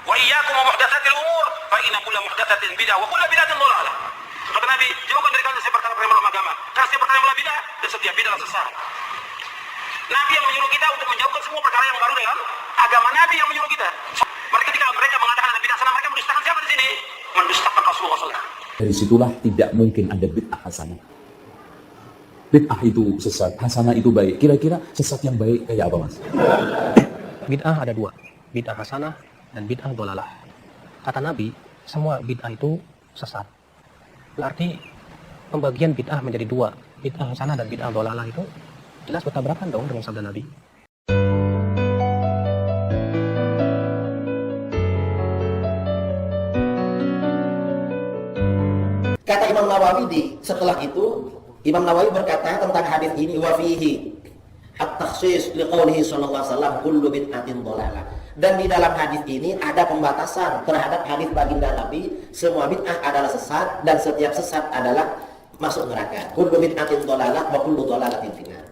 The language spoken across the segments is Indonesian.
Wa iyyakum wa muhdatsatil umur, fa inna kulla muhdatsatin bid'ah wa kulla bid'atin dhalalah. Kata Nabi, jauhkan dari kalian setiap perkara yang agama, karena setiap perkara yang bid'ah dan setiap bid'ah sesat. Nabi yang menyuruh kita untuk menjauhkan semua perkara yang baru dalam agama. Nabi yang menyuruh kita. Mereka ketika mereka mengatakan ada bid'ah sana, mereka mendustakan siapa di sini? Mendustakan Rasulullah SAW. Dari situlah tidak mungkin ada bid'ah hasanah. Bid'ah itu sesat, hasanah itu baik. Kira-kira sesat yang baik kayak apa, Mas? Bid'ah ada dua, bid'ah hasanah dan bid'ah dhalalah. Kata Nabi, semua bid'ah itu sesat. Berarti pembagian bid'ah menjadi dua, bid'ah hasanah dan bid'ah dhalalah itu jelas bertabrakan dong dengan sabda Nabi. Kata Imam Nawawi setelah itu, Imam Nawawi berkata tentang hadis ini, wa fihi at-takhsis liqaulihi sallallahu alaihi wasallam kullu bid'atin dhalalah. Dan di dalam hadis ini ada pembatasan terhadap hadis baginda Nabi, semua bid'ah adalah sesat dan setiap sesat adalah masuk neraka. Kullu bid'atin dhalalah wa kullu dhalalatin finnar.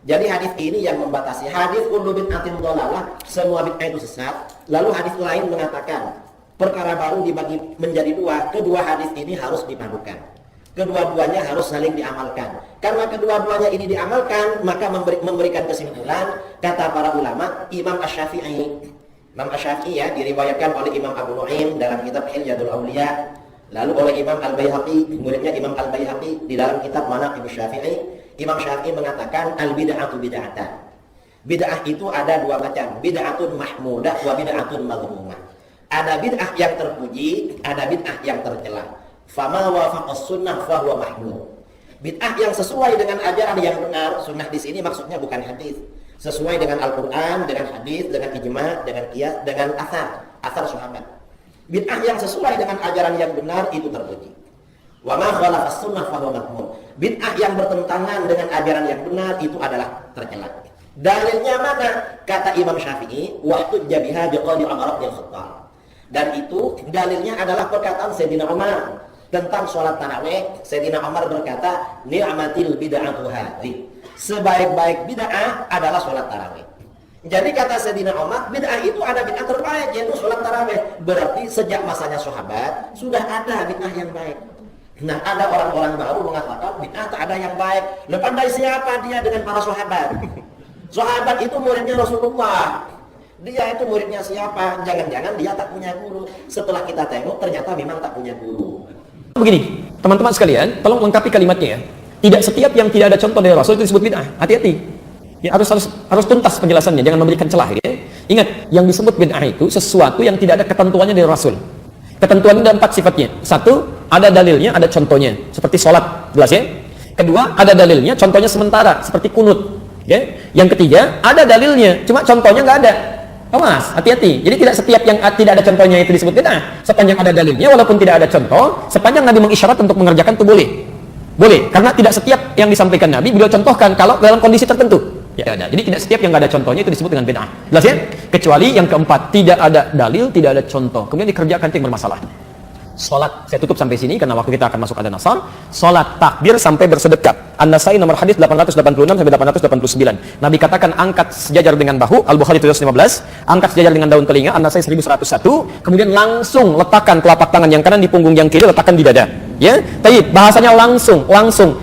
Jadi hadis ini yang membatasi. Hadis kullu bid'atin dhalalah, semua bid'ah itu sesat. Lalu hadis lain mengatakan perkara baru dibagi menjadi dua. Kedua hadis ini harus dipadukan. Kedua-duanya harus saling diamalkan. Karena kedua-duanya ini diamalkan, maka memberikan kesimpulan, kata para ulama, Imam Asy-Syafi'i. Imam Asy-Syafi'i ya, diriwayatkan oleh Imam Abu Nu'aim dalam kitab Hilyatul Auliya, lalu oleh Imam Al-Baihaqi, muridnya Imam Al-Baihaqi di dalam kitab Manaqib Syafi'i. Imam Syafi'i mengatakan al-bid'atu bid'atan. Bid'ah itu ada dua macam, bid'atun mahmudah wa bid'atun madhmumah. Ada bid'ah yang terpuji, ada bid'ah yang tercela. Fama wafaqas sunnah fahuwa mahmud. Bid'ah yang sesuai dengan ajaran yang benar, sunnah di sini maksudnya bukan hadis. Sesuai dengan Al-Qur'an, dengan hadis, dengan ijma', dengan qiyas, dengan athar sahabat. Bid'ah yang sesuai dengan ajaran yang benar itu terpuji. Wa ma khalafas sunnah fahuwa mahmud. Bid'ah yang bertentangan dengan ajaran yang benar itu adalah tercela. Dalilnya mana? Kata Imam Syafi'i, wahtu jabiha biqauli Umar bin Khattab. Dan itu dalilnya adalah perkataan Sayyidina Umar tentang sholat tarawih. Sayyidina Umar berkata, ni'matil bid'atu hadhi. Sebaik-baik bid'ah adalah sholat tarawih. Jadi kata Sayyidina Umar, bid'ah itu ada bid'ah terbaik, yaitu sholat tarawih. Berarti sejak masanya sahabat sudah ada bid'ah yang baik. Nah, ada orang-orang baru mengatakan bid'ah tak ada yang baik. Lepas dari siapa dia dengan para sahabat? Sahabat itu muridnya Rasulullah. Dia itu muridnya siapa? Jangan-jangan dia tak punya guru. Setelah kita tengok ternyata memang tak punya guru. Begini, teman-teman sekalian, tolong lengkapi kalimatnya ya. Tidak setiap yang tidak ada contoh dari Rasul itu disebut bid'ah. Hati-hati. Ya, harus tuntas penjelasannya, jangan memberikan celah ya. Ingat, yang disebut bid'ah itu sesuatu yang tidak ada ketentuannya dari Rasul. Ketentuannya ada 4 sifatnya. 1, ada dalilnya, ada contohnya. Seperti sholat, jelas ya. Kedua, ada dalilnya, contohnya sementara, seperti kunut. Ya. Yang ketiga, ada dalilnya, cuma contohnya nggak ada. Awas, hati-hati. Jadi tidak setiap yang tidak ada contohnya itu disebut bid'ah. Sepanjang ada dalilnya, walaupun tidak ada contoh, sepanjang Nabi mengisyarat untuk mengerjakan itu boleh. Boleh, karena tidak setiap yang disampaikan Nabi beliau contohkan kalau dalam kondisi tertentu. Ya ada. Jadi tidak setiap yang nggak ada contohnya itu disebut dengan bid'ah. Jelas ya? Kecuali yang keempat, tidak ada dalil, tidak ada contoh. Kemudian dikerjakan itu yang bermasalah. Salat, saya tutup sampai sini karena waktu kita akan masuk ada nasar. Salat takbir sampai bersedekap. An-Nasai nomor hadis 886 sampai 889. Nabi katakan angkat sejajar dengan bahu, Al-Bukhari 715, angkat sejajar dengan daun telinga, An-Nasai 1101, kemudian langsung letakkan telapak tangan yang kanan di punggung yang kiri, letakkan di dada. Ya, tapi bahasanya langsung.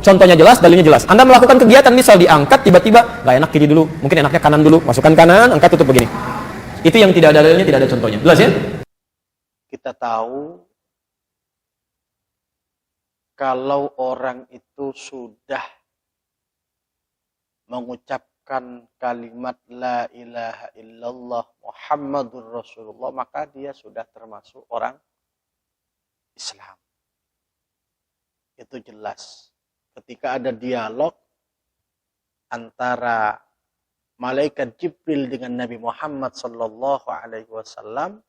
Contohnya jelas, dalilnya jelas. Anda melakukan kegiatan misal diangkat tiba-tiba nggak enak kiri dulu, mungkin enaknya kanan dulu, masukkan kanan, angkat tutup begini. Itu yang tidak ada dalilnya, tidak ada contohnya. Jelas ya? Kita tahu kalau orang itu sudah mengucapkan kalimat la ilaha illallah Muhammadur Rasulullah, maka dia sudah termasuk orang Islam. Itu jelas. Ketika ada dialog antara malaikat Jibril dengan Nabi Muhammad sallallahu alaihi wasallam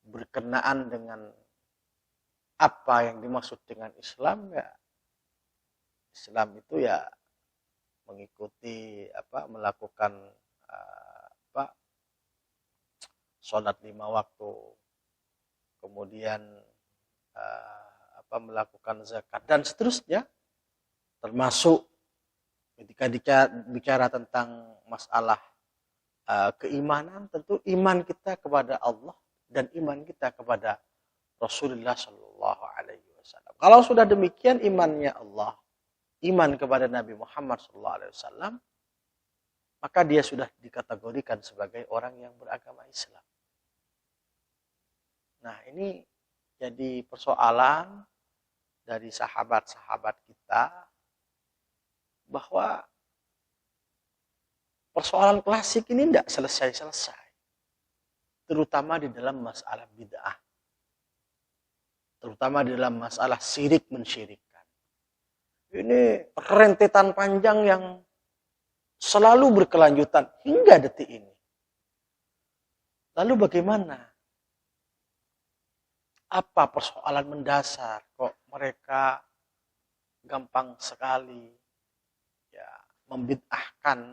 berkenaan dengan apa yang dimaksud dengan Islam, ya Islam itu ya mengikuti melakukan sholat 5 waktu, kemudian melakukan zakat dan seterusnya, termasuk ketika bicara tentang masalah keimanan, tentu iman kita kepada Allah dan iman kita kepada Rasulullah Shallallahu Alaihi Wasallam. Kalau sudah demikian imannya Allah, iman kepada Nabi Muhammad Shallallahu Alaihi Wasallam, maka dia sudah dikategorikan sebagai orang yang beragama Islam. Nah, ini jadi persoalan dari sahabat-sahabat kita bahwa persoalan klasik ini tidak selesai-selesai. Terutama di dalam masalah bid'ah. Terutama di dalam masalah syirik mensyirikkan. Ini rentetan panjang yang selalu berkelanjutan hingga detik ini. Lalu bagaimana? Apa persoalan mendasar kok mereka gampang sekali ya membid'ahkan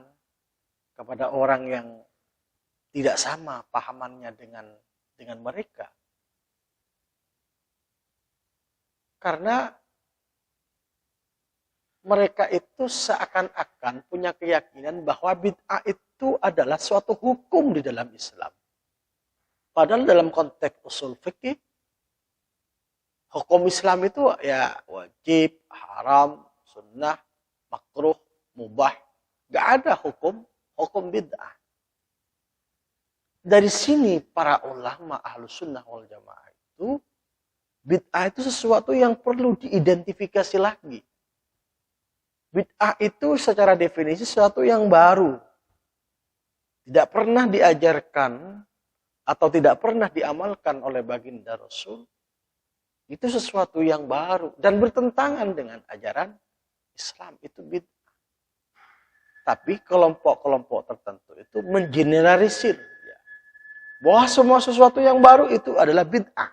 kepada orang yang tidak sama pahamannya dengan mereka? Karena mereka itu seakan-akan punya keyakinan bahwa bid'ah itu adalah suatu hukum di dalam Islam. Padahal dalam konteks usul fikih, hukum Islam itu ya wajib, haram, sunnah, makruh, mubah. Gak ada hukum bid'ah. Dari sini para ulama Ahlus Sunnah wal Jamaah itu, bid'ah itu sesuatu yang perlu diidentifikasi lagi. Bid'ah itu secara definisi sesuatu yang baru. Tidak pernah diajarkan atau tidak pernah diamalkan oleh baginda Rasul. Itu sesuatu yang baru dan bertentangan dengan ajaran Islam, itu bid'ah. Tapi kelompok-kelompok tertentu itu mengeneralisir ya, bahwa semua sesuatu yang baru itu adalah bid'ah.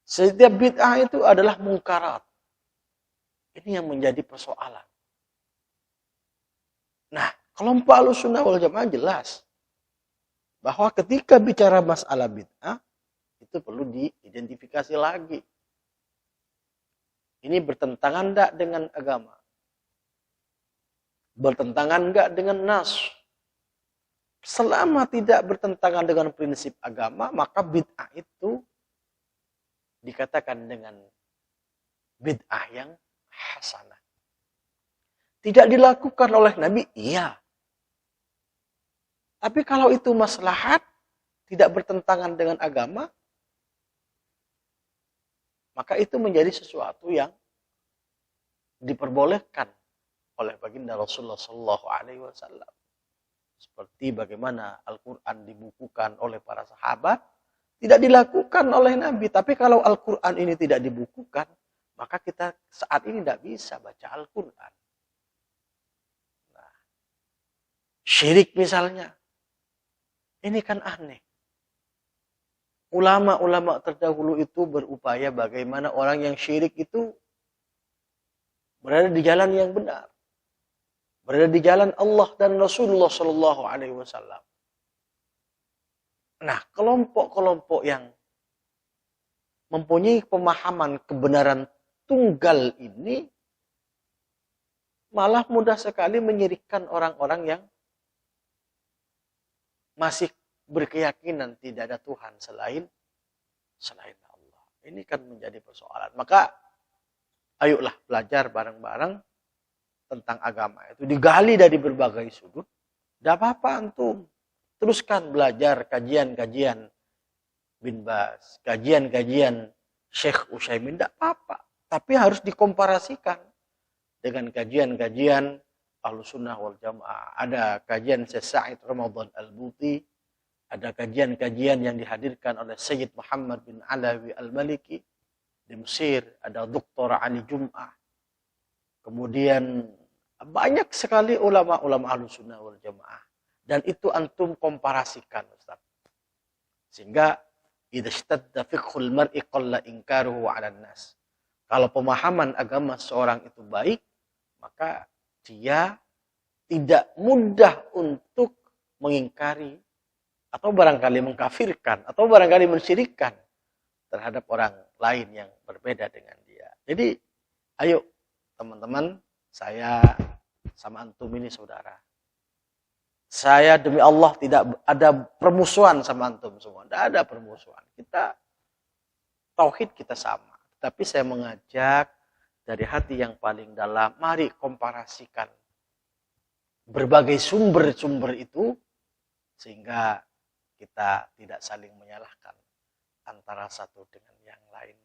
Setiap bid'ah itu adalah mungkarat. Ini yang menjadi persoalan. Nah, kelompok Ahlussunnah wal Jamaah jelas bahwa ketika bicara masalah bid'ah itu perlu diidentifikasi lagi. Ini bertentangan enggak dengan agama? Bertentangan enggak dengan nas? Selama tidak bertentangan dengan prinsip agama, maka bid'ah itu dikatakan dengan bid'ah yang hasanah. Tidak dilakukan oleh Nabi, iya. Tapi kalau itu maslahat, tidak bertentangan dengan agama, maka itu menjadi sesuatu yang diperbolehkan oleh baginda Rasulullah Sallallahu Alaihi Wasallam. Seperti bagaimana Al-Quran dibukukan oleh para sahabat, tidak dilakukan oleh Nabi. Tapi kalau Al-Quran ini tidak dibukukan, maka kita saat ini tidak bisa baca Al-Quran. Nah, syirik misalnya, ini kan aneh. Ulama-ulama terdahulu itu berupaya bagaimana orang yang syirik itu berada di jalan yang benar. Berada di jalan Allah dan Rasulullah Sallallahu Alaihi Wasallam. Nah, kelompok-kelompok yang mempunyai pemahaman kebenaran tunggal ini malah mudah sekali menyirikkan orang-orang yang masih berkeyakinan tidak ada Tuhan selain Allah. Ini kan menjadi persoalan. Maka ayolah belajar bareng-bareng tentang agama itu. Digali dari berbagai sudut. Tidak apa-apa antum. Teruskan belajar kajian-kajian Bin Baz, kajian-kajian Syekh Utsaimin, tidak apa-apa. Tapi harus dikomparasikan dengan kajian-kajian Ahlussunnah wal Jamaah. Ada kajian Syekh Sa'id Ramadan Al-Buti, ada kajian-kajian yang dihadirkan oleh Sayyid Muhammad bin Alawi Al-Maliki di Mesir, ada Dr. Ali Jum'ah. Kemudian banyak sekali ulama-ulama Ahlussunnah wal Jamaah. Dan itu antum komparasikan, Ustaz. Sehingga idza ishtadda fiqhul mar'i qalla inkaruhu 'alan nas. Kalau pemahaman agama seorang itu baik, maka dia tidak mudah untuk mengingkari atau barangkali mengkafirkan atau barangkali mensyirikkan terhadap orang lain yang berbeda dengan dia. Jadi, ayo teman-teman, saya sama antum ini saudara. Saya demi Allah tidak ada permusuhan sama antum semua. Tidak ada permusuhan. Kita tauhid kita sama. Tapi saya mengajak dari hati yang paling dalam, mari komparasikan berbagai sumber-sumber itu sehingga kita tidak saling menyalahkan antara satu dengan yang lainnya.